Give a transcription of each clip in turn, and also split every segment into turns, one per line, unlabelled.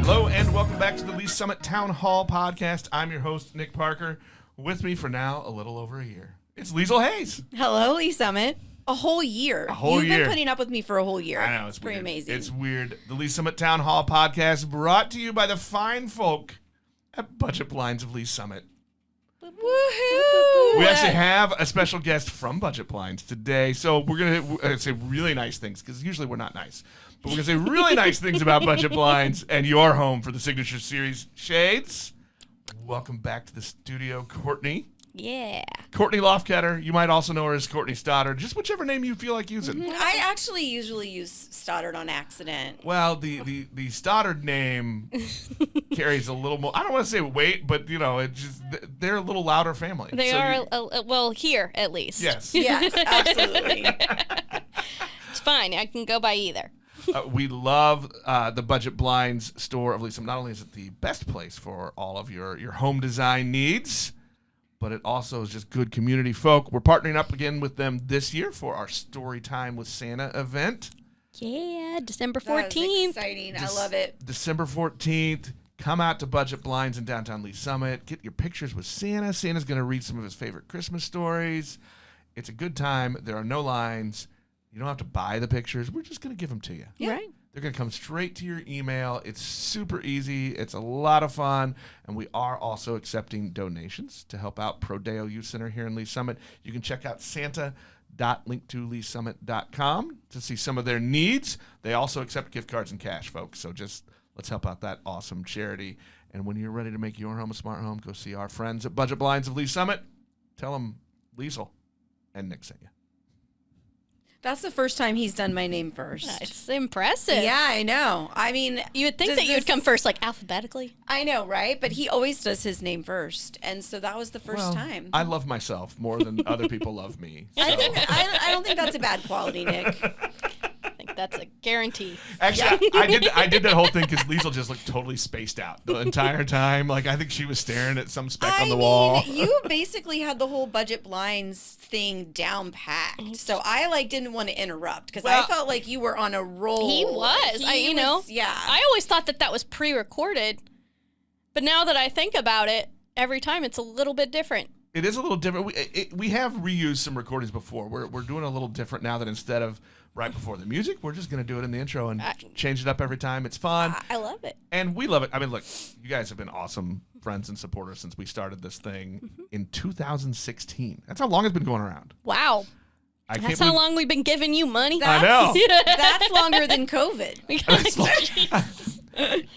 Hello and welcome back to the Lee's Summit Town Hall podcast. I'm your host, Nick Parker. With me for now, a little over a year, it's Liesl Hayes.
Hello, Lee Summit. A whole year. You've been putting up with me for a whole year.
I know, it's
pretty
weird.
amazing.
It's weird. The Lee's Summit Town Hall podcast brought to you by the fine folk at Budget Blinds of Lee's Summit.
Woohoo!
We actually have a special guest from Budget Blinds today, so we're going to say really nice things, because usually we're not nice. But we're going to say really nice things about Budget Blinds and your home for the Signature Series Shades. Welcome back to the studio, Courtney.
Yeah.
Courtney Lofketter. You might also know her as Courtney Stoddard. Just whichever name you feel like using.
I actually usually use Stoddard on accident.
Well, the Stoddard name carries a little more. I don't want to say weight, but they're a little louder family.
They are, well, here at least.
Yes.
Yes, absolutely.
It's fine. I can go by either.
We love the Budget Blinds store of Lee's Summit. Not only is it the best place for all of your home design needs, but it also is just good community folk. We're partnering up again with them this year for our Story Time with Santa event.
Yeah, December 14th.
That is exciting. I love it.
December 14th. Come out to Budget Blinds in downtown Lee's Summit. Get your pictures with Santa. Santa's going to read some of his favorite Christmas stories. It's a good time. There are no lines. You don't have to buy the pictures. We're just going to give them to you.
Yeah. Right.
They're going to come straight to your email. It's super easy. It's a lot of fun. And we are also accepting donations to help out Prodeo Youth Center here in Lee's Summit. You can check out santa.linktolessummit.com to see some of their needs. They also accept gift cards and cash, folks. So just let's help out that awesome charity. And when you're ready to make your home a smart home, go see our friends at Budget Blinds of Lee's Summit. Tell them Liesl and Nick sent you.
That's the first time he's done my name first.
It's impressive.
Yeah, I know. I mean,
You would think that you would come first, like alphabetically.
I know, right? But he always does his name first. And so that was the first time.
I love myself more than other people love me. So.
I don't think that's a bad quality, Nick.
I think that's a guarantee.
Actually, I did that whole thing because Liesl just looked totally spaced out the entire time. Like, I think she was staring at some speck on the wall.
You basically had the whole Budget Blinds thing down packed. So I didn't want to interrupt because I felt like you were on a roll.
He was.
Yeah.
I always thought that was pre-recorded. But now that I think about it, every time it's a little bit different.
It is a little different. We have reused some recordings before. We're doing a little different now that instead of right before the music, we're just going to do it in the intro and change it up every time. It's fun.
I love it.
And we love it. I mean, look, you guys have been awesome friends and supporters since we started this thing in 2016. That's how long it's been going around.
Wow. That's how long we've been giving you money.
I know.
That's longer than COVID.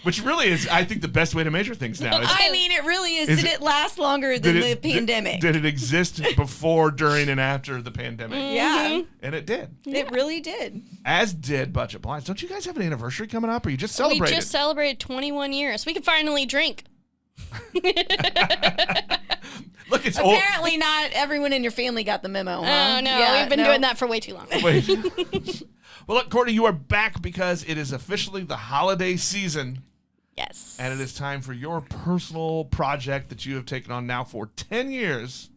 Which really is, I think, the best way to measure things now.
I mean, it really is. Did it last longer than the pandemic?
Did it exist before, during, and after the pandemic?
Yeah.
And it did.
It really did.
As did Budget Blinds. Don't you guys have an anniversary coming up, or you just celebrated?
We just celebrated 21 years. We can finally drink.
Look, it's
apparently not everyone in your family got the memo. Huh?
Oh no, we've been doing that for way too long.
Wait. Well, look, Courtney, you are back because it is officially the holiday season.
Yes.
And it is time for your personal project that you have taken on now for 10 years.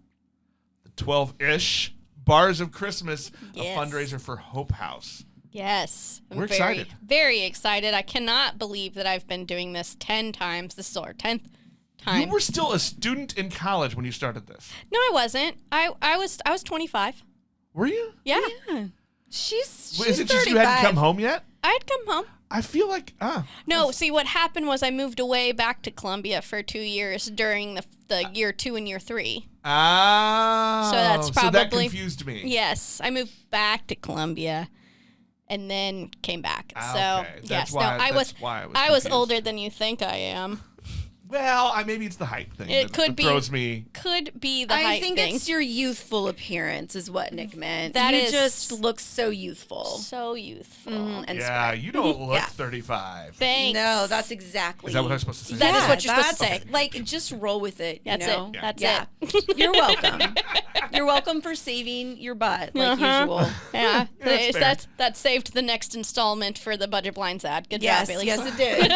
The 12-ish Bars of Christmas, a fundraiser for Hope House.
Yes.
We're excited.
Very excited. I cannot believe that I've been doing this 10 times. This is our 10th time.
You were still a student in college when you started this.
No, I wasn't. I was 25.
Were you?
Yeah.
She's
Is it
35.
just you hadn't come home yet?
I'd come home.
I feel like,
No, see, what happened was I moved away back to Columbia for 2 years during the year 2 and year 3.
Ah.
So that's probably...
So that confused me.
Yes. I moved back to Columbia and then came back. So,
okay.
yes.
Why,
no, I was older than you think I am.
Well, maybe it's the height thing.
It could be.
Throws me.
Could be the height thing.
I think it's your youthful appearance is what Nick meant.
That
you
is
just look so youthful.
So youthful.
And
yeah, you don't look 35.
Thanks.
No, that's exactly.
Is that what I'm supposed to say?
That is what you're supposed to say.
Like, just roll with it.
That's
it.
Yeah.
That's it.
You're welcome. You're welcome for saving your butt, like usual.
Yeah.
That's
that saved the next installment for the Budget Blinds ad. Good
Yes,
job, Bailey.
yes, it did.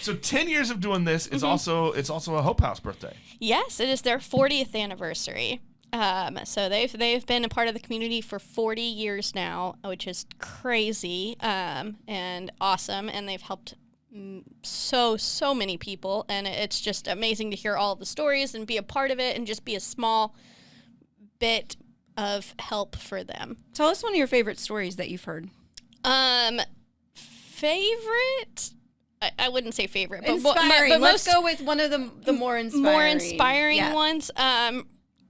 So 10 years of doing this is also a Hope House birthday.
Yes, it is their 40th anniversary. So they've been a part of the community for 40 years now, which is crazy and awesome. And they've helped so many people. And it's just amazing to hear all of the stories and be a part of it and just be a small bit of help for them.
Tell us one of your favorite stories that you've heard.
Favorite? I wouldn't say favorite, but
inspiring.
But
Let's go with one of the more inspiring.
Ones.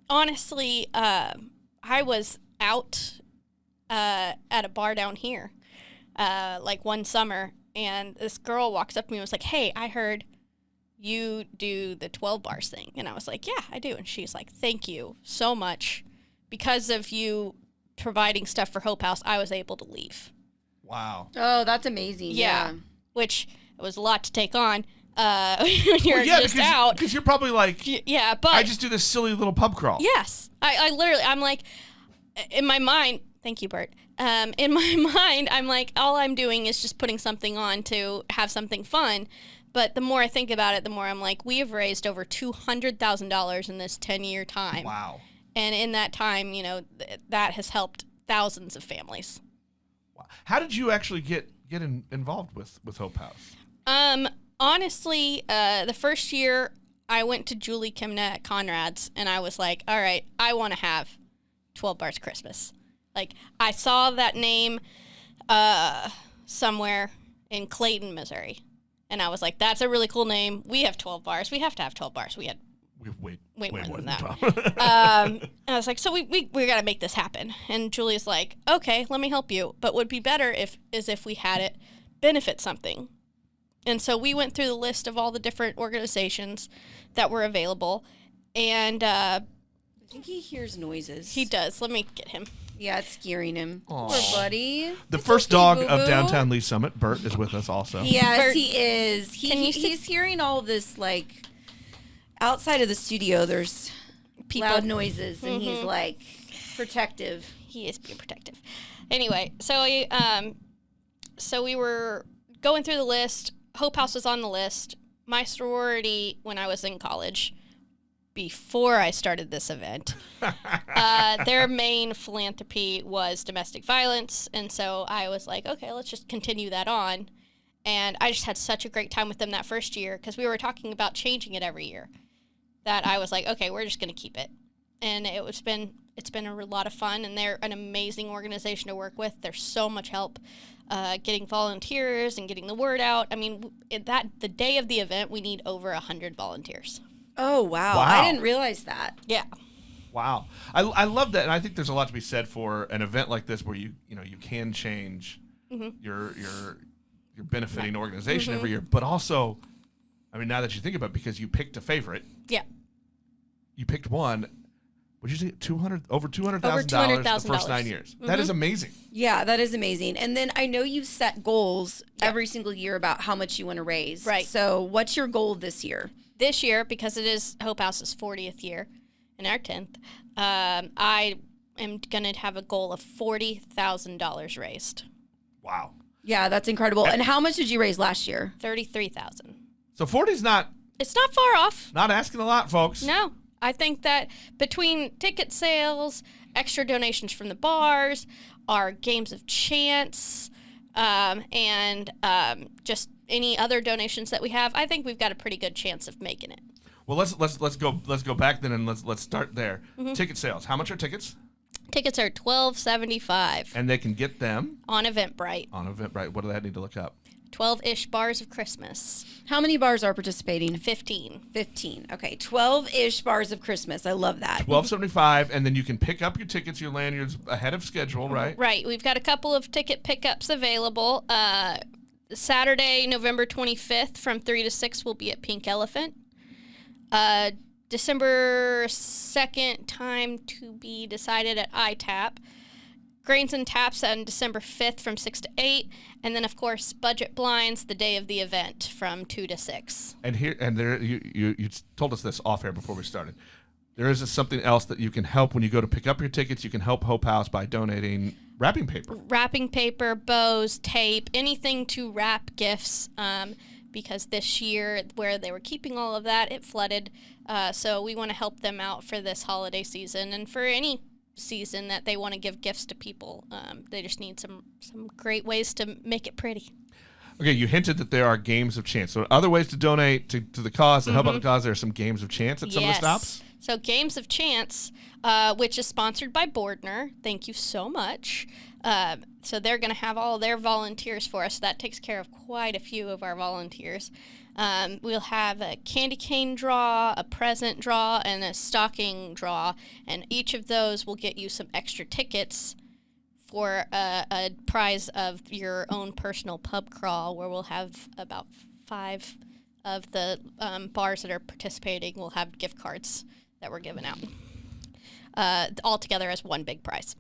Honestly, I was out at a bar down here, like one summer, and this girl walks up to me and was like, "Hey, I heard you do the 12 bars thing," and I was like, "Yeah, I do," and she's like, "Thank you so much, because of you providing stuff for Hope House, I was able to leave."
Wow.
Oh, that's amazing. Yeah.
Which was a lot to take on when you're just out.
Because you're probably like,
yeah, but
I just do this silly little pub crawl.
Yes. I literally, I'm like, in my mind, thank you, Bert. In my mind, I'm like, all I'm doing is just putting something on to have something fun. But the more I think about it, the more I'm like, we have raised over $200,000 in this 10-year time.
Wow.
And in that time, that has helped thousands of families.
Wow. How did you actually get involved with Hope House?
Honestly, the first year I went to Julie Kimna at Conrad's, and I was like, all right, I want to have 12 Bars Christmas. Like, I saw that name somewhere in Clayton, Missouri, and I was like, that's a really cool name. We have 12 bars. We have to have 12 bars. We had way more than that. And I was like, so we got to make this happen. And Julie's like, okay, let me help you. But what would be better if we had it benefit something. And so we went through the list of all the different organizations that were available. And
I think he hears noises.
He does. Let me get him.
Yeah, it's scaring him.
Aww.
Poor buddy.
The first dog
boo-boo.
of Downtown Lee Summit, Bert, is with us also.
Yes,
Bert,
he is. He's hearing all this, like, outside of the studio, there's loud noises, and he's, like, protective.
He is being protective. Anyway, so we were going through the list. Hope House was on the list. My sorority, when I was in college, before I started this event, their main philanthropy was domestic violence. And so I was like, okay, let's just continue that on. And I just had such a great time with them that first year because we were talking about changing it every year, that I was like, okay, we're just going to keep it. And it's been a lot of fun, and they're an amazing organization to work with. There's so much help getting volunteers and getting the word out. I mean, the day of the event, we need over 100 volunteers.
Oh, wow. I didn't realize that.
Yeah.
Wow. I love that, and I think there's a lot to be said for an event like this where you can change your benefiting organization every year, but also, I mean, now that you think about it, because you picked a favorite.
Yeah.
You picked one. Would you say over $200,000 the first 9 years? That is amazing.
Yeah, that is amazing. And then I know you set goals every single year about how much you want to raise.
Right.
So what's your goal this year?
This year, because it is Hope House's 40th year and our 10th, I am going to have a goal of $40,000 raised.
Wow.
Yeah, that's incredible. And how much did you raise last year?
$33,000.
So 40's
It's not far off.
not asking a lot, folks.
No. I think that between ticket sales, extra donations from the bars, our games of chance, and just any other donations that we have, I think we've got a pretty good chance of making it.
Well, let's go back then and let's start there. Ticket sales. How much are tickets?
Tickets are $12.75.
And they can get them
on Eventbrite.
On Eventbrite. What do they need to look up?
12-ish bars of Christmas.
How many bars are participating?
15.
15. Okay, 12-ish bars of Christmas. I love that.
$12.75, and then you can pick up your tickets, your lanyards ahead of schedule, right?
Right. We've got a couple of ticket pickups available. Saturday, November 25th from 3 to 6 will be at Pink Elephant. December 2nd, time to be decided at ITAP. Grains and Taps on December 5th from 6 to 8. And then, of course, Budget Blinds the day of the event from 2 to 6.
And there, you told us this off air before we started. There is something else that you can help when you go to pick up your tickets. You can help Hope House by donating wrapping paper.
Wrapping paper, bows, tape, anything to wrap gifts. because this year where they were keeping all of that, it flooded. So we want to help them out for this holiday season and for any season that they want to give gifts to people. They just need some great ways to make it pretty.
Okay, you hinted that there are games of chance. So other ways to donate to the cause, to help out the cause, there are some games of chance at some of the stops?
So Games of Chance, which is sponsored by Bordner. Thank you so much. So they're going to have all their volunteers for us. That takes care of quite a few of our volunteers. We'll have a candy cane draw, a present draw, and a stocking draw. And each of those will get you some extra tickets for a prize of your own personal pub crawl, where we'll have about 5 of the bars that are participating will have gift cards that we're giving out. All together as one big prize.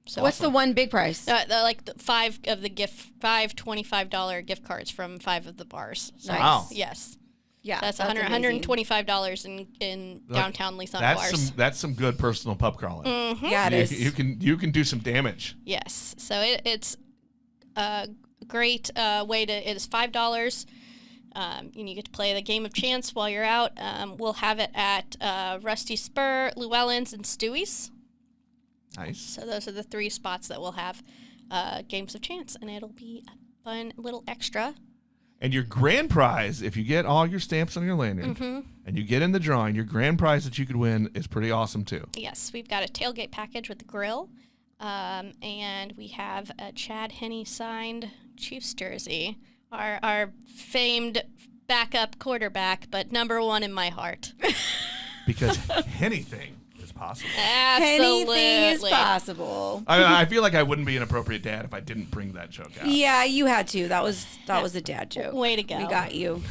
So
what's the one big prize?
Like the 5 of the five $25 gift cards from 5 of the bars. So,
Nice.
Wow.
Yes.
Yeah,
That's
amazing.
$125 in downtown Leeson bars.
That's some good personal pub crawling.
Mm-hmm.
Yeah, it is.
You can do some damage.
Yes. So it's a great way to. It is $5. And you get to play the game of chance while you're out. We'll have it at Rusty Spur, Llewellyn's, and Stewie's.
Nice.
So those are the 3 spots that we'll have games of chance, and it'll be a fun little extra.
And your grand prize, if you get all your stamps on your lanyard and you get in the drawing, your grand prize that you could win is pretty awesome too.
Yes, we've got a tailgate package with the grill, and we have a Chad Henne signed Chiefs jersey, our famed backup quarterback, but number 1 in my heart.
Because anything is possible.
Absolutely.
Anything is possible.
I feel like I wouldn't be an appropriate dad if I didn't bring that joke out.
Yeah, you had to. That was a dad joke.
Way to go.
We got you.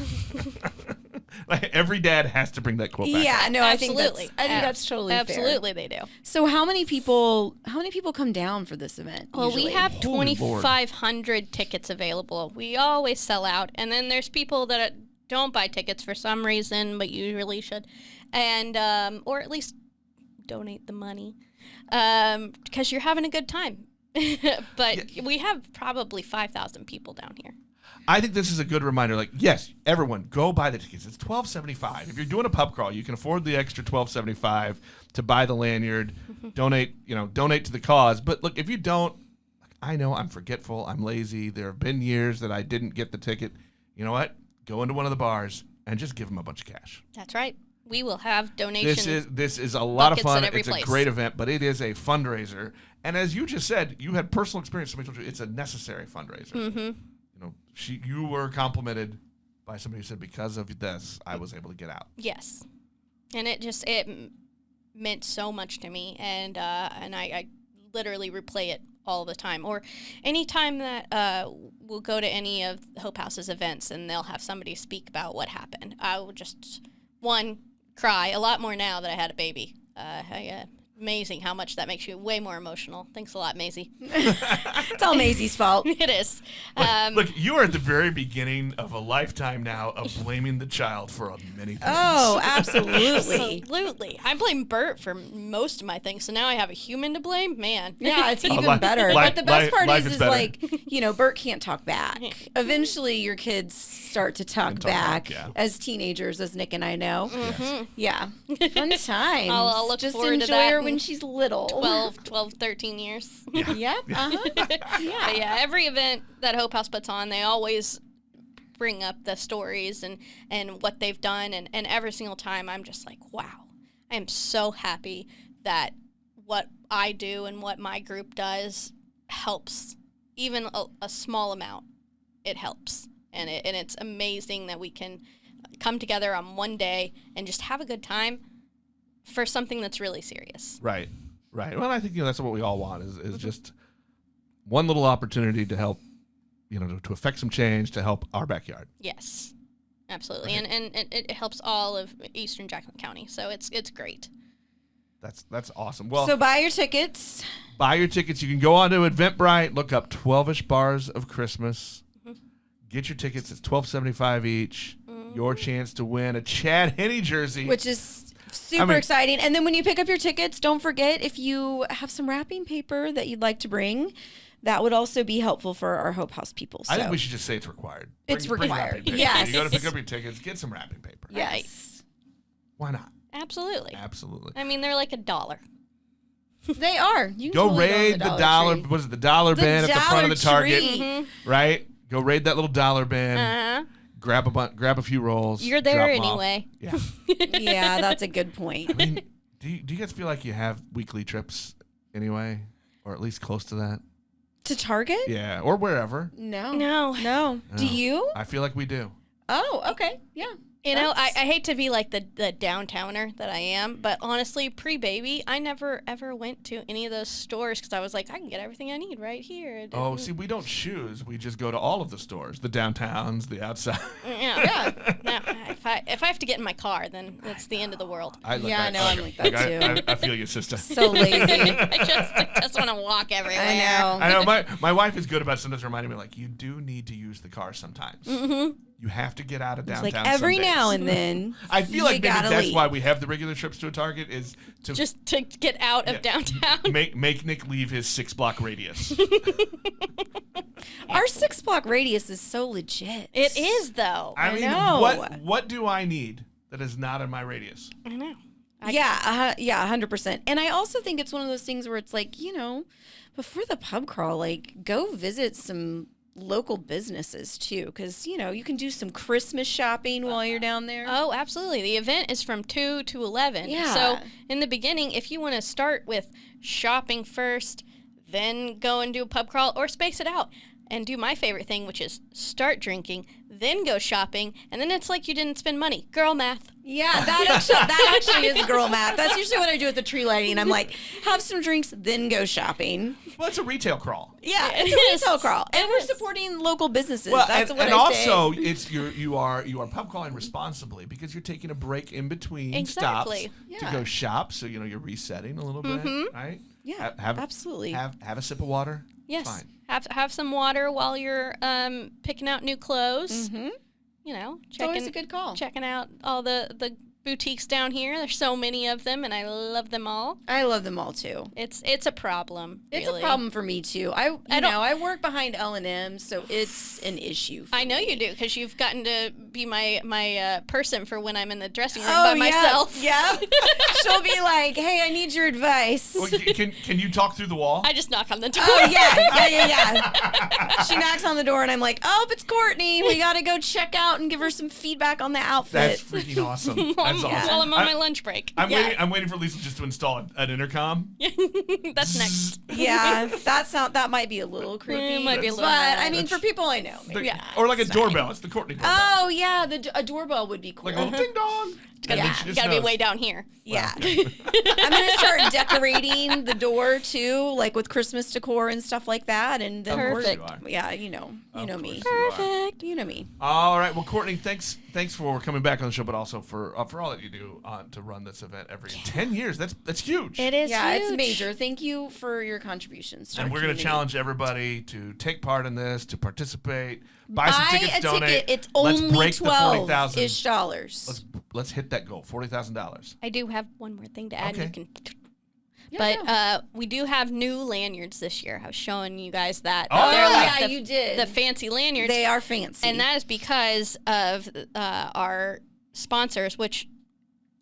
Like every dad has to bring that quote back.
Yeah, no,
Absolutely.
I think that's totally fair.
Absolutely, they do.
So how many people come down for this event?
Well, we
usually?
have
Holy Lord.
2,500 tickets available. We always sell out. And then there's people that don't buy tickets for some reason, but you really should. And, or at least donate the money, because you're having a good time. But we have probably 5,000 people down here.
I think this is a good reminder. Like, yes, everyone, go buy the tickets. It's $12.75. If you're doing a pub crawl, you can afford the extra $12.75 to buy the lanyard, donate to the cause. But look, if you don't, I know I'm forgetful, I'm lazy. There have been years that I didn't get the ticket. You know what? Go into one of the bars and just give them a bunch of cash.
That's right. We will have donations.
This is a lot of fun.
At every
It's
place.
a great event, but it is a fundraiser. And as you just said, you had personal experience. Somebody told you it's a necessary fundraiser.
Mm-hmm.
You were complimented by somebody who said, because of this, I was able to get out.
Yes, and it meant so much to me, and I literally replay it all the time. Or anytime that we'll go to any of Hope House's events and they'll have somebody speak about what happened, I will just cry a lot more now that I had a baby. Amazing how much that makes you way more emotional. Thanks a lot, Maisie.
It's all Maisie's fault.
It is.
Look, you are at the very beginning of a lifetime now of blaming the child for many things.
Oh, absolutely.
Absolutely. I blame Bert for most of my things, so now I have a human to blame? Man.
Yeah, it's even
life-
better.
life-
But the best part
life
is
is better.
like, Bert can't talk back. Eventually, your kids start to talk back
yeah.
as teenagers, as Nick and I know.
Yes.
Yeah. Fun times.
I'll look
Just
forward to
enjoy
that
her
in
when she's little.
12, 13 years.
Yep. Uh-huh. Yeah.
But yeah, every event that Hope House puts on, they always bring up the stories and what they've done. And every single time, I'm just like, wow, I am so happy that what I do and what my group does helps. Even a small amount, it helps. And it's amazing that we can come together on one day and just have a good time for something that's really serious.
Right. Well, I think that's what we all want is just one little opportunity to help, to affect some change, to help our backyard.
Yes, absolutely.
Right.
And it helps all of Eastern Jackson County. So it's great.
That's awesome. Well,
So buy your tickets.
buy your tickets. You can go on to Eventbrite, look up 12-ish Bars of Christmas. Get your tickets. It's $12.75 each. Your chance to win a Chad Henne jersey.
Which is super exciting. And then when you pick up your tickets, don't forget, if you have some wrapping paper that you'd like to bring, that would also be helpful for our Hope House people. So.
I think we should just say it's required.
It's
Bring
required.
wrapping paper.
Yes.
You go to pick up your tickets, get some wrapping paper.
Yes.
Why not?
Absolutely.
Absolutely.
I mean, they're like $1.
They are. You can
Go
totally
raid the dollar.
Tree.
What is it? The dollar bin at the front of the Target,
Tree.
right? Go raid that little dollar bin.
Uh-huh.
Grab a few rolls.
You're there
drop 'em off.
anyway.
Yeah.
Yeah, that's a good point.
I mean, do you guys feel like you have weekly trips anyway, or at least close to that?
To Target?
Yeah, or wherever.
No.
No.
No. Do you?
I feel like we do.
Oh, okay. Yeah.
You know, I
That's-
hate to be like the downtowner that I am, but honestly, pre-baby, I never ever went to any of those stores because I was like, I can get everything I need right here.
Oh, see, we don't choose. We just go to all of the stores, the downtowns, the outside.
Yeah. No, if I have to get in my car, then it's the end of the world.
Yeah, I know, I'm like that too.
I feel you, sister.
So lazy.
I just want to walk everywhere.
I
I
know.
know. My wife is good about sometimes reminding me, like, you do need to use the car sometimes. Mm-hmm. You have to get out of downtown.
It's like every
some days.
now and then.
I feel like maybe
gotta
that's
leave.
why we have the regular trips to a Target is to
Just to get out of downtown.
make Nick leave his 6-block radius.
Our 6-block radius is so legit.
It is though.
I mean,
know.
what do I need that is not in my radius?
I know.
Yeah, 100%. And I also think it's one of those things where it's like, before the pub crawl, like, go visit some local businesses too, because you can do some Christmas shopping while you're down there.
Oh, absolutely. The event is from 2 to 11.
Yeah.
So in the beginning, if you want to start with shopping first, then go and do a pub crawl, or space it out and do my favorite thing, which is start drinking, then go shopping, and then it's like you didn't spend money. Girl math.
Yeah, that actually is girl math. That's usually what I do at the tree lighting. I'm like, have some drinks, then go shopping.
Well, it's a retail crawl.
Yeah, it's
It
a
is.
retail crawl, and
It
we're
is.
supporting local businesses.
Well,
That's
and,
what
and
I say.
also it's you are pub crawling responsibly because you're taking a break in between
Exactly.
stops to
Yeah.
go shop. So you're resetting a little bit, right?
Yeah,
Have
absolutely.
Have a sip of water.
Yes.
Fine.
Have some water while you're picking out new clothes.
Mm-hmm. It's always a good call.
Checking out all the boutiques down here. There's so many of them, and I love them all.
I love them all too.
It's a problem.
It's
really.
a problem for me too. I work behind L&M, so it's an issue.
I know you do because you've gotten to be my person for when I'm in the dressing room
Oh,
by myself.
Yeah. She'll be like, "Hey, I need your advice."
Well, can you talk through the wall?
I just knock on the door.
Oh yeah. She knocks on the door, and I'm like, "Oh, it's Courtney. We gotta go check out and give her some feedback on the outfit."
That's freaking awesome. That's awesome.
While I'm on my lunch break.
I'm waiting for Lisa just to install an intercom.
That's next.
Yeah, that might be a little creepy.
It might be a little
but
much.
I mean, for people I know. maybe.
Yeah.
Or like a doorbell. It's the Courtney doorbell.
Oh yeah, a doorbell would be cool.
Like a little ding dong. And then she just
Gotta be
knows.
way down here.
Yeah. I'm gonna start decorating the door too, like with Christmas decor and stuff like that. And then
Of course
Perfect.
you are.
Yeah, you know
Of
me.
course you are.
Perfect.
You know me.
All right. Well, Courtney, thanks for coming back on the show, but also for all that you do to run this event every 10 years. That's huge.
It is.
Yeah,
huge.
it's major. Thank you for your contributions. To
And
our
we're going to
community.
challenge everybody to take part in this, to participate, buy some tickets,
a
donate.
ticket. It's
Let's
only
break the
12 ish
$40,000.
dollars.
Let's hit that goal, $40,000.
I do have one more thing to add.
Okay.
You can.
Yeah,
But we do have new lanyards this year. I was showing you guys that.
Oh,
They're like
yeah,
the,
you did.
the fancy lanyards.
They are fancy.
And that is because of our sponsors, which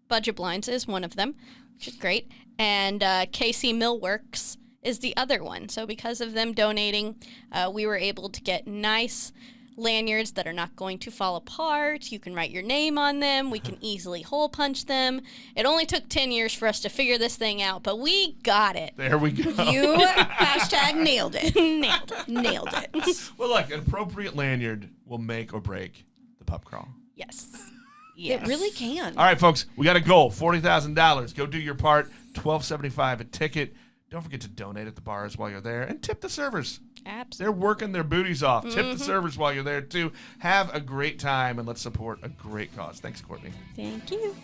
Budget Blinds is one of them, which is great. And KC Millworks is the other one. So because of them donating, we were able to get nice lanyards that are not going to fall apart. You can write your name on them. We can easily hole punch them. It only took 10 years for us to figure this thing out, but we got it.
There we go.
you hashtag nailed it.
Nailed it.
Nailed it.
Well, look, an appropriate lanyard will make or break the pub crawl.
Yes.
It really can.
All right, folks, we got a goal, $40,000. Go do your part, $12.75 a ticket. Don't forget to donate at the bars while you're there and tip the servers.
Absolutely.
They're working their booties off. Tip the servers while you're there, too. Have a great time, and let's support a great cause. Thanks, Courtney.
Thank you.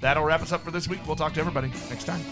That'll wrap us up for this week. We'll talk to everybody next time.